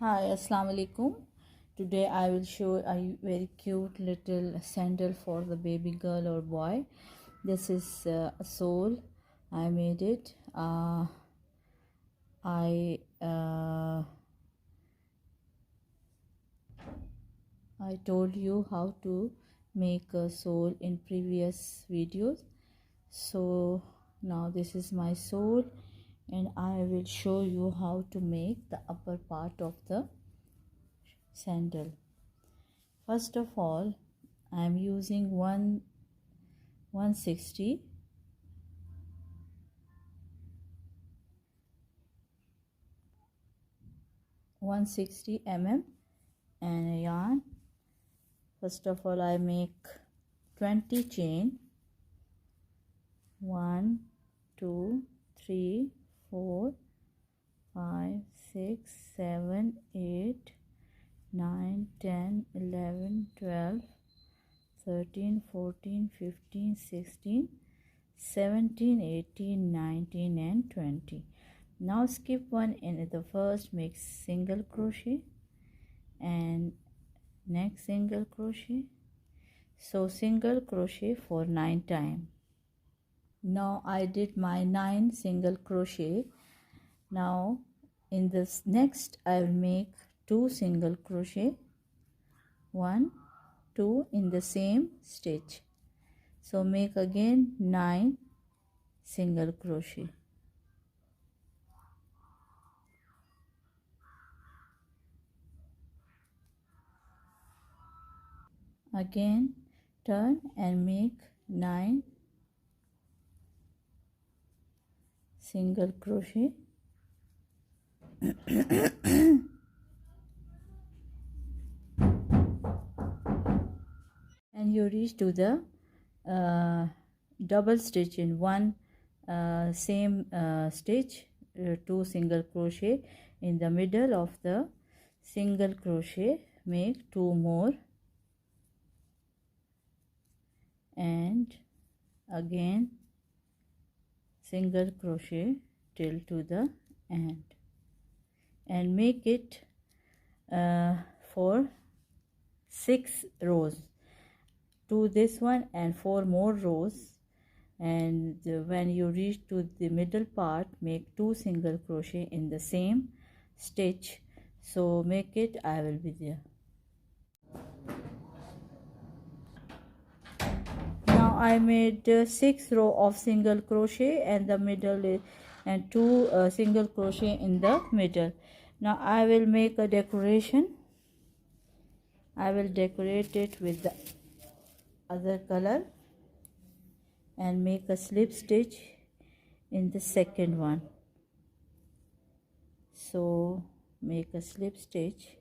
Hi, Assalamu alaikum. Today I will show a very cute little sandal for the baby girl or boy. This is a sole. I made it. I told you how to make a sole in previous videos. So now this is my sole, and I will show you how to make the upper part of the sandal. First of all, I am using 160 mm and a yarn. First of all, I make 20 chain. 1 2 3 4 5 6 7 8 9 10 11 12 13 14 15 16 17 18 19 and 20. Now skip one in the first, make single crochet and next single crochet. So single crochet for 9 times. Now I did my 9 single crochet. Now in this next I will make 2 single crochet, 1 2 in the same stitch. So make again 9 single crochet. Again turn and make 9 single crochet. And you reach to the double stitch in one same stitch, 2 single crochet in the middle of the single crochet, make 2 more and again single crochet till to the end, and make it for 6 rows to this one and 4 more rows. And when you reach to the middle part, make 2 single crochet in the same stitch. So make it, I will be there. Now I made 6 row of single crochet and the middle is, and 2 single crochet in the middle. Now I will make a decoration. I will decorate it with the other color and make a slip stitch in the second one. So make a slip stitch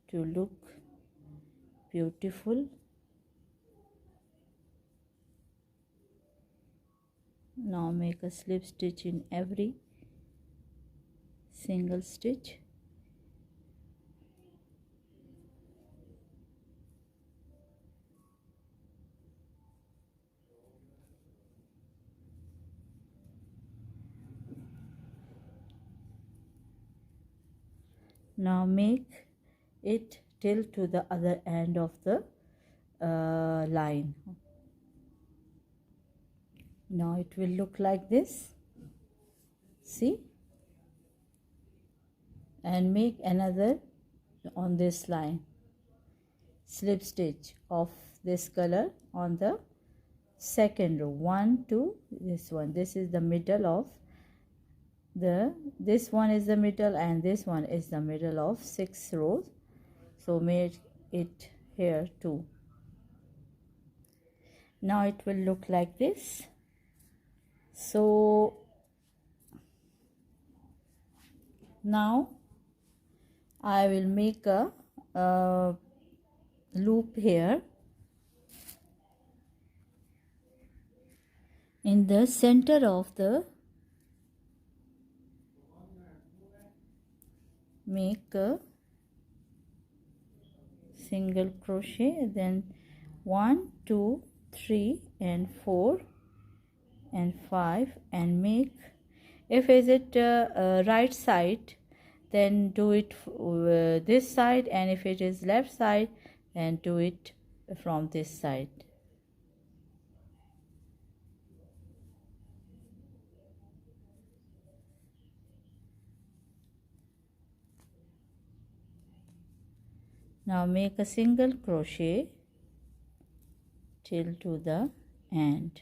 to look beautiful. Now make a slip stitch in every single stitch. Now make it till to the other end of the line. Now it will look like this. See? And make another on this line. Slip stitch of this color on the second row. 1 2 this one. This is the middle of this one is the middle and this one is the middle of 6 rows. So make it here too. Now it will look like this. So now I will make a loop here in the center of the, make a single crochet, then 1 2 3 and 4 and 5, and make, if is it right side, then do it this side, and if it is left side, then do it from this side. Now make a single crochet till to the end.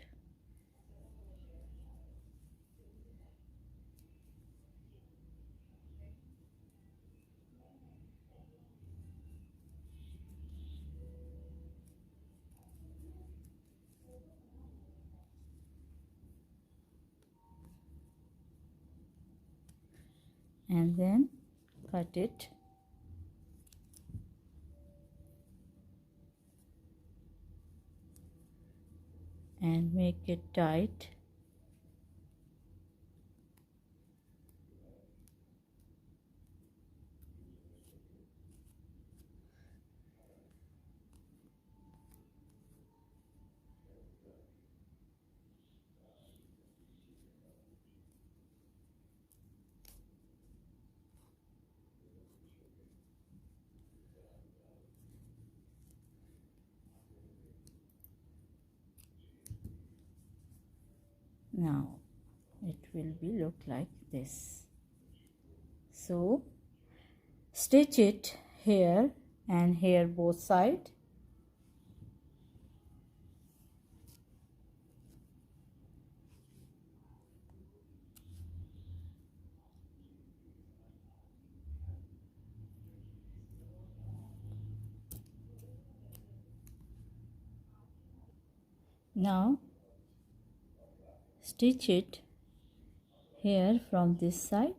And then cut it. And make it tight. Now it will be look like this. So stitch it here and here both sides. Now stitch it here from this side.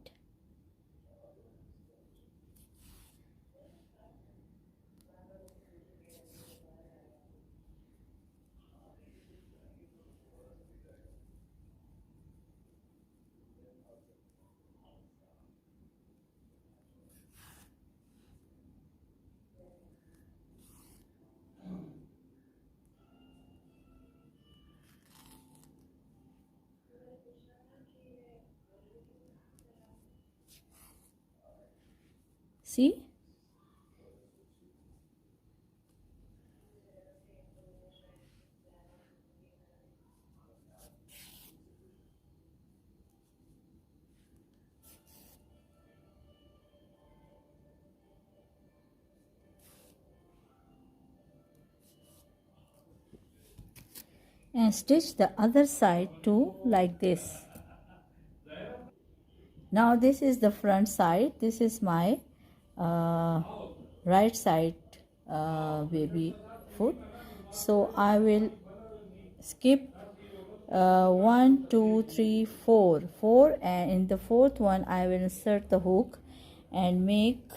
See? And stitch the other side too, like this. Now this is the front side. This is my right side baby foot. So I will skip 1 2 3 4, and in the fourth one I will insert the hook and make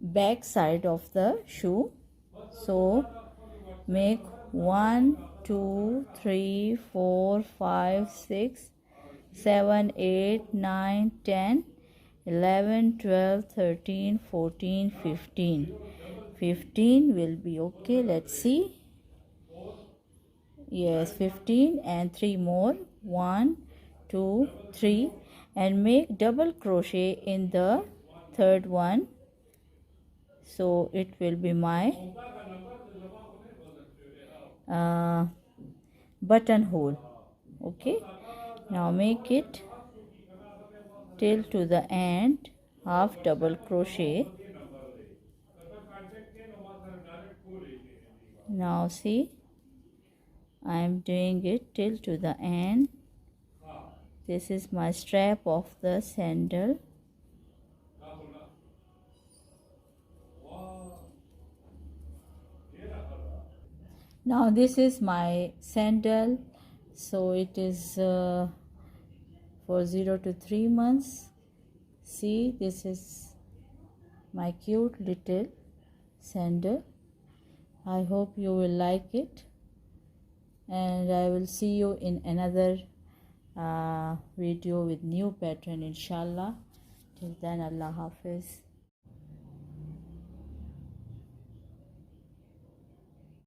back side of the shoe. So make 1 2 3 4 5 6 7 8 9 10 11 12 13 14 15. 15 will be okay. Let's see. Yes, 15, and 3 more. 1 2 3, and make double crochet in the third one. So it will be my buttonhole. Okay, now make it till to the end, half double crochet. Now see, I am doing it till to the end. This is my strap of the sandal. Now this is my sandal. So it is for 0 to 3 months. See, this is my cute little sandal. I hope you will like it, and I will see you in another video with new pattern, inshallah. Till then, Allah Hafiz.